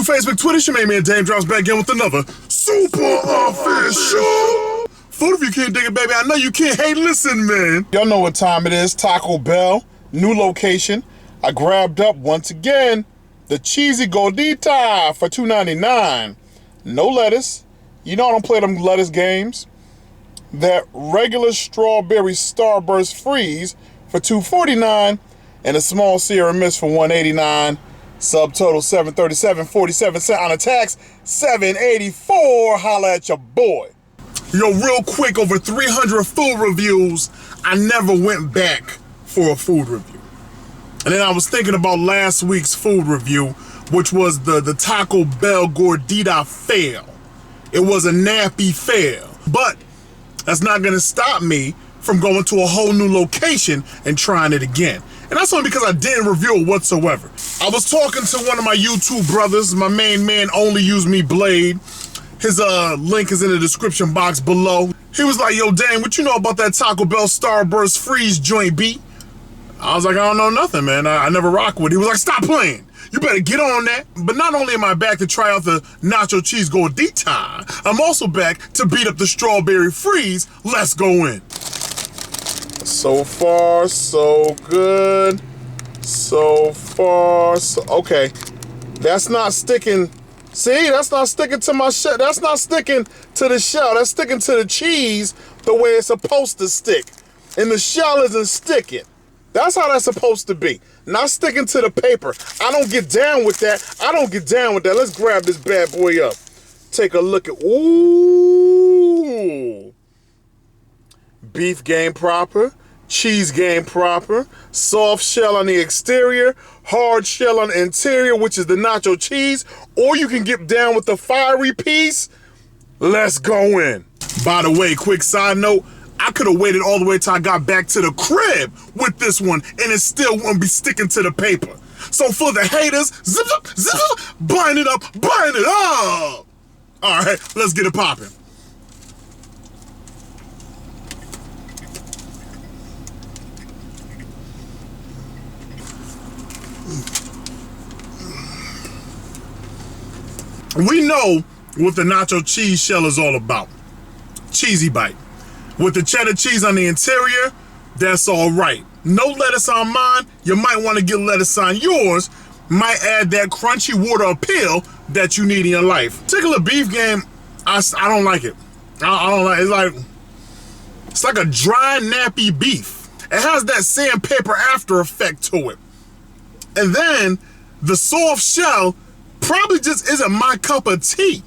Facebook, Twitter, it's your main man Daym drops back in with another super official. Food, if you can't dig it, baby, I know you can't hate. Listen, man. Y'all know what time it is. Taco Bell, new location. I grabbed up, once again, the cheesy Gordita for $2.99. No lettuce. You know I don't play them lettuce games. That regular strawberry Starburst freeze for $2.49. And a small Sierra Mist for $1.89. Subtotal $737.47 on a tax, $784. Holla at your boy. Yo, real quick, over 300 food reviews. I never went back for a food review. And then I was thinking about last week's food review, which was the Taco Bell Gordita fail. It was a nappy fail. But that's not gonna stop me from going to a whole new location and trying it again. And that's only because I didn't review it whatsoever. I was talking to one of my YouTube brothers, my main man, OnlyuseMeblade. His link is in the description box below. He was like, yo, Daym, what you know about that Taco Bell Starburst Freeze joint, B? I was like, I don't know nothing, man. I never rock with it. He was like, stop playing. You better get on that. But not only am I back to try out the nacho cheese Gordita, I'm also back to beat up the strawberry freeze. Let's go in. So far, so good. So far, so okay. That's not sticking. See, that's not sticking to my shell. That's not sticking to the shell. That's sticking to the cheese the way it's supposed to stick. And the shell isn't sticking. That's how that's supposed to be. Not sticking to the paper. I don't get down with that. I don't get down with that. Let's grab this bad boy up. Take a look at, ooh. Beef game proper. Cheese game proper, soft shell on the exterior, hard shell on the interior, which is the nacho cheese, or you can get down with the fiery piece. Let's go in. By the way, quick side note, I could have waited all the way till I got back to the crib with this one, and it still wouldn't be sticking to the paper. So for the haters, zip, zip, zip, bind it up, bind it up. All right, let's get it popping. We know what the nacho cheese shell is all about. Cheesy bite. With the cheddar cheese on the interior, that's all right. No lettuce on mine. You might want to get lettuce on yours. Might add that crunchy water appeal that you need in your life. Particular beef game, I don't like it. I don't like it. It's like a dry, nappy beef. It has that sandpaper after effect to it. And then the soft shell probably just isn't my cup of tea.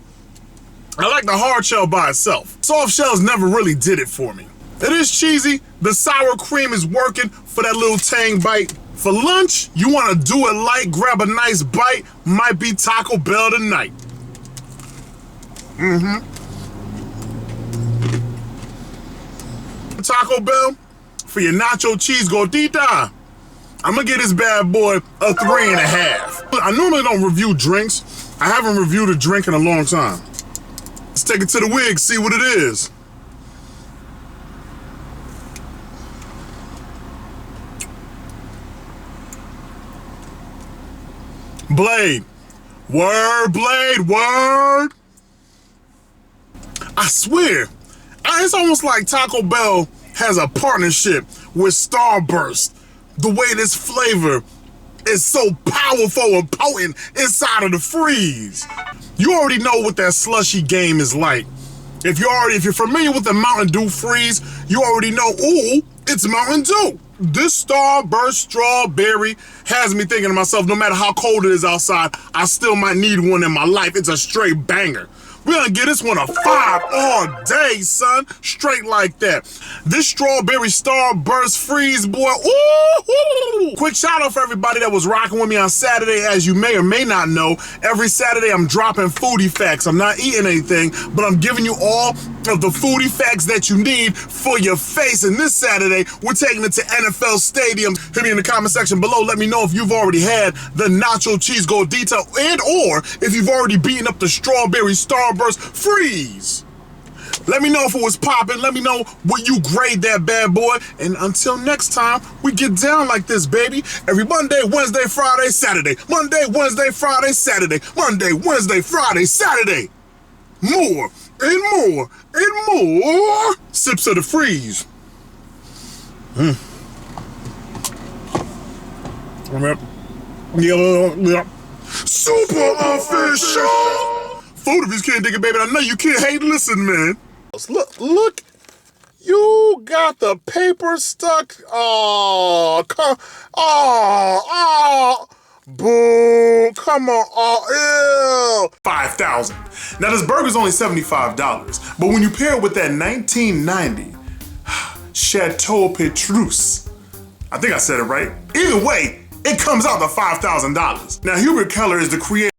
I like the hard shell by itself. Soft shells never really did it for me. It is cheesy. The sour cream is working for that little tang bite. For lunch, you want to do it light, grab a nice bite. Might be Taco Bell tonight. Taco Bell, for your nacho cheese Gordita, I'm gonna get this bad boy a 3.5. I normally don't review drinks. I haven't reviewed a drink in a long time. Let's take it to the wig, see what it is. Blade. Word, Blade, word. I swear, it's almost like Taco Bell has a partnership with Starburst. The way this flavor is so powerful and potent inside of the freeze. You already know what that slushy game is like. If you're familiar with the Mountain Dew freeze, you already know, ooh, it's Mountain Dew. This Starburst strawberry has me thinking to myself, no matter how cold it is outside, I still might need one in my life. It's a straight banger. We're gonna give this one a 5 all day, son. Straight like that. This strawberry Starburst freeze, boy. Ooh! Quick shout out for everybody that was rocking with me on Saturday. As you may or may not know, every Saturday I'm dropping foodie facts. I'm not eating anything, but I'm giving you all of the foodie facts that you need for your face. And this Saturday, we're taking it to NFL Stadium. Hit me in the comment section below. Let me know if you've already had the nacho cheese Gordita and or if you've already beaten up the strawberry Starburst freeze. Let me know if it was popping. Let me know what you grade that bad boy. And until next time, we get down like this, baby. Every Monday, Wednesday, Friday, Saturday. Monday, Wednesday, Friday, Saturday. Monday, Wednesday, Friday, Saturday. More and more and more sips of the freeze. Yeah. Super official. Food if you can't dig it, baby. I know you can't hate. Listen, man. Look. You got the paper stuck. Oh, boo. Come on. Oh, ew. 5,000. Now, this burger's only $75, but when you pair it with that 1990 Chateau Petrus, I think I said it right. Either way, it comes out to $5,000. Now, Hubert Keller is the creator